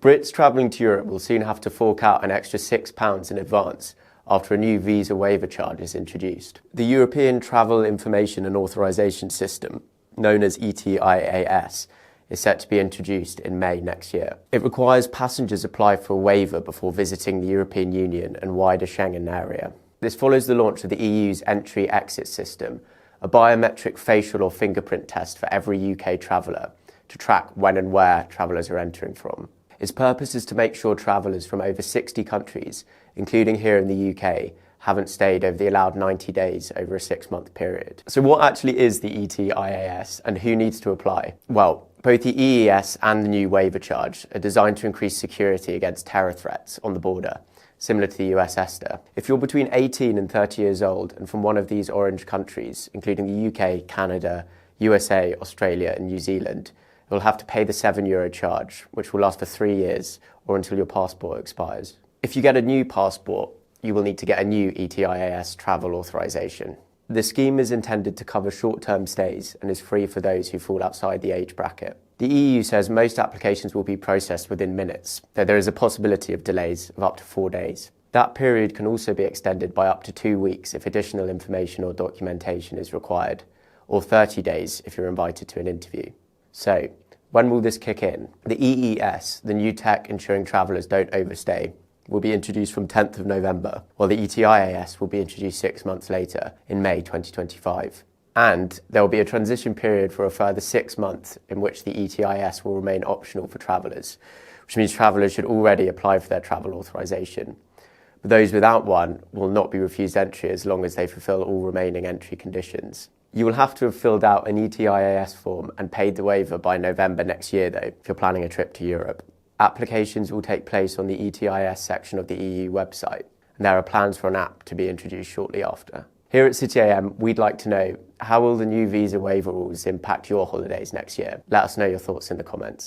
Brits travelling to Europe will soon have to fork out an extra £6 in advance after a new visa waiver charge is introduced. The European Travel Information and Authorisation System, known as ETIAS, is set to be introduced in May next year. It requires passengers apply for a waiver before visiting the European Union and wider Schengen Area. This follows the launch of the EU's entry-exit system, a biometric facial or fingerprint test for every UK traveller to track when and where travellers are entering from. Its purpose is to make sure travellers from over 60 countries, including here in the UK, haven't stayed over the allowed 90 days over a 6-month period. So what actually is the ETIAS and who needs to apply? Well, both the EES and the new waiver charge are designed to increase security against terror threats on the border, similar to the US ESTA. If you're between 18 and 30 years old and from one of these orange countries, including the UK, Canada, USA, Australia and New Zealand, you'll have to pay the €7 charge, which will last for 3 years or until your passport expires. If you get a new passport, you will need to get a new ETIAS travel authorisation. The scheme is intended to cover short-term stays and is free for those who fall outside the age bracket. The EU says most applications will be processed within minutes, though there is a possibility of delays of up to 4 days. That period can also be extended by up to 2 weeks if additional information or documentation is required, or 30 days if you're invited to an interview. So, when will this kick in? The EES, the new tech ensuring travellers don't overstay, will be introduced from 10th of November, while the ETIAS will be introduced 6 months later, in May 2025. And there will be a transition period for a further 6 months in which the ETIAS will remain optional for travellers, which means travellers should already apply for their travel authorisation. But those without one will not be refused entry as long as they fulfil all remaining entry conditions. You will have to have filled out an ETIAS form and paid the waiver by November next year though, if you're planning a trip to Europe. Applications will take place on the ETIAS section of the EU website, and there are plans for an app to be introduced shortly after. Here at CityAM, we'd like to know, how will the new visa waiver rules impact your holidays next year? Let us know your thoughts in the comments.